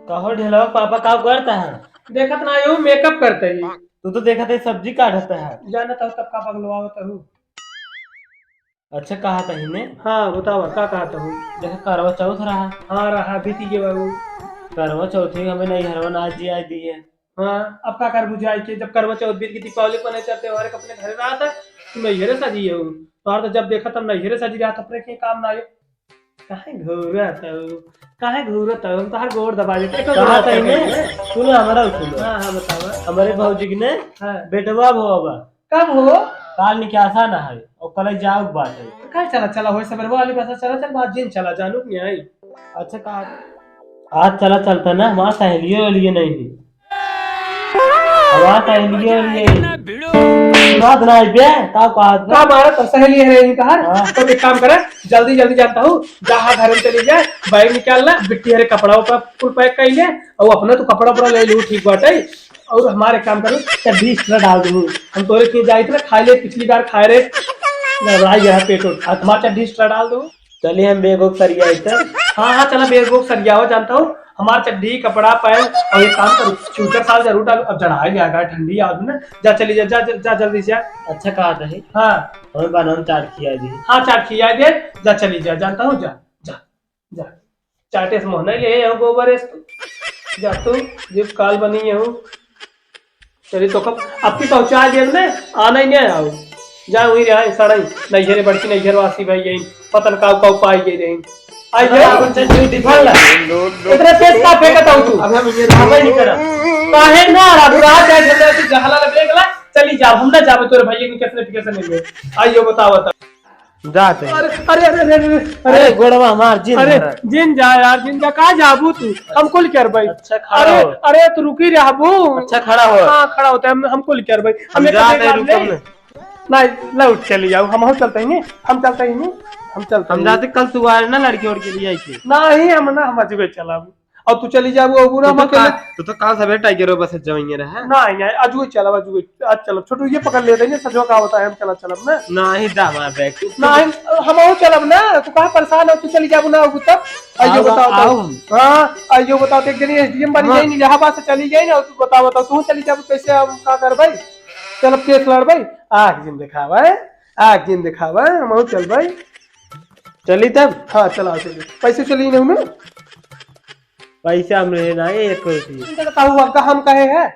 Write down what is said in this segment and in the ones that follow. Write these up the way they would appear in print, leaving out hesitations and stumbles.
कहो ढेलवा पापा का करता है। देखत ना यूं मेकअप करते ही तू तो देखा था सब्जी काटता है। जाना था तब का पगलवावत हूँ। अच्छा कहा था इन्हें। हाँ बताओ का कहता हूँ। देखा करवा चौथ रहा। हाँ रहा बीती के बाबू। करवा चौथ ही हमें नहीं हरवा नाच जी आज दी है। हाँ अब का कर बुझाई के जब करवा चौथ बीत की दीपावली को नहीं चलते हमारे अपने घर रहा था तू नैहरे सजी है तो तो जब देखा तब नैहरे सजी रहा था अपने के काम ना आयो। काहे घूरत हो काहे घूरत हो हम तो गोड़ दबा देते कहा था इन्हें सुनो हमारा सुनो। हाँ हाँ बताओ। हमारे भौजी ने हाँ बेटवा भोबा कब हो। काल निकासा ना है और कल जाओ बात है। तो कहाँ चला चला हो सब वाली पासा चला चल बात जिन चला जानू नहीं आई। अच्छा कहा आज चला चलता ना हमारा सहेलियों के लिए नहीं थी। हमारा सहेलियों के लिए बात ना है बे का बात का मारा तो सहेली है इनका हर हाँ। तो एक काम करे जल्दी जल्दी जानता हूँ जहाँ घर में चली जाए बैग निकालना बिट्टी हरे कपड़ा ऊपर फुल पैक कर ले और अपना तो कपड़ा उपड़ा ले लू ठीक बाटे और हमारे काम करो चड्डी एक्स्ट्रा डाल दूँ हम तोरे के जाए थे खाए ले पिछली बार खाए रे लड़ाई गया पेट और तुम्हारा चड्डी एक्स्ट्रा डाल दूँ। चलिए हम बेगो सरिया इधर। हाँ हाँ चला बेग बोग सरिया हो जानता हूँ हमारा चड्डी कपड़ा पैंट और एक काम करो स्वेटर साल जरूर डालो अब चढ़ाई ले आएगा ठंडी आज ना जा चली जा जा जा जल्दी से। अच्छा कहा था हाँ हमें बनाना चाट किया दी। हाँ चाट खिया दे जा चली जा जानता हूँ जा जा जा चाटे से मोहना ले आओ गोबर है जा तू जिस काल बनी है हूँ चली तो कब अब की पहुँचा दे में आना ही नहीं आओ जा वही रहा सड़ई नैहरे बड़की नैहर वासी भाई यही पतन काउ पाई गई रही आई इतने तेज का फेंकता हूँ तू अब हम ये हमें नहीं करा काहे ना रात है ठंडा से जहला लगे गला चली जा हम ना जावे तोरे भैया की कैसे मिल आइयो बताओ जाते अरे अरे अरे अरे अरे गोड़वा हमार जिन अरे जिन जा यार जिन जा कहाँ जाबू तू हमको कर भाई। अच्छा खड़ा अरे हो। अरे तू रुकी रहबू। अच्छा खड़ा हो। हाँ खड़ा होता है हमको कर भाई हम जाते रुकम नहीं ना उठ चली जाओ हम चलते ही नहीं हम चलते ही नहीं हम चलते हम जाते कल तू आए ना लड़की और के लिए आई थी नहीं हम ना हम अजुए चला और तू चली जाबू अबू ना तू तो काल सवेरे टाइगर बस जवाइए रहा नहीं अजुए चला अजुए आज चलो छोटू ये पकड़ लेते हैं सजवा का होता है हम चला चलब ना नहीं दामा बैग नहीं हम और चलब ना तू कहाँ परेशान हो तू चली जाबू ना अबू तब आइयो बताओ हाँ आइयो बताओ एक दिन एसडीएम बनी गई नहीं इलाहाबाद से चली गई ना तू बताओ तू चली जाबू कैसे हम क्या कर भाई चल अब केस लड़ भाई आग जिन दिखावा आग जिन दिखावा हम चल भाई चली तब हाँ चला चलिए पैसे चली नहीं ना पैसा हम ना एक रुपये हुआ हम कहे है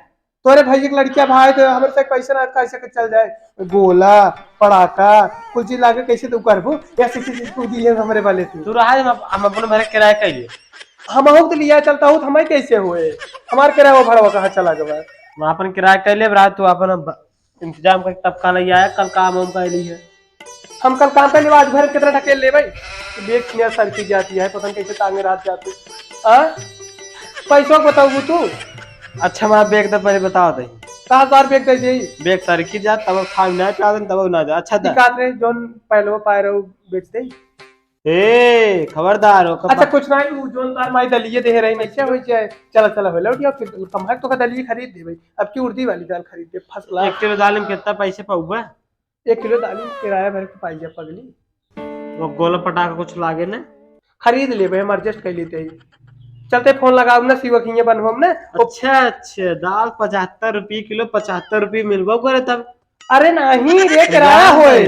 तोरे भाई एक लड़कियां भाई तो हमारे से पैसे ना कैसे चल जाए गोला पड़ाका कुछ चीज लाके कैसे तू करबू या तू दिए हमारे वाले तू रहा हम अपने भरे किराया कहिए हम तो लिया चलता हूँ हमें कैसे हुए हमारे किराया वो भरवा कहाँ चला गया वहाँ अपन किराया कर ले रात तू अपन इंतजाम कर तब का नहीं आया कल काम हम का ली है हम कल काम पे आज भर कितना ढकेल ले भाई देख किया सड़की जाती है पता कैसे टांगे रात जाती पैसों बताऊ तू। अच्छा मैं बैग तो पहले बता दे कहा सार बैग दे जाई बैग सड़की जा तब खान ना पा दे तब ना जा अच्छा दिखात रे जोन पहले पाए रहो बेच दे ए खबरदार हो अच्छा कुछ ना जोन तार माई दलिए दे रही नहीं होई जाए चला चला हो लौटिया फिर कम है तो का दलिए खरीद दे भाई अब की उर्दी वाली दाल खरीद दे फसला 1 किलो दाल में कितना पैसे पाऊगा 1 किलो दाल में किराया भर के पाई जा पगली वो गोला पटाखा कुछ लागे ना खरीद ले भाई हम एडजस्ट कर लेते हैं चलते फोन लगाओ ना सिवकिया बनवाम ना। अच्छा अच्छा दाल 75 रुपये किलो 75 रुपये मिलबो करे तब अरे नहीं रे किराया होए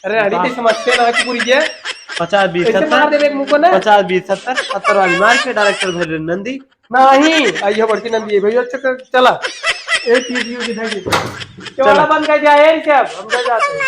अरे अरे की समझते ना कि पूरी है 50 20 70 50 20 70 70 वाली मार के डायरेक्टर भर नंदी नहीं आइयो बड़की नंदी है भैया अच्छा चला एक चीज यू दिखाई दे चला बंद कर जाए सब हम जाते हैं।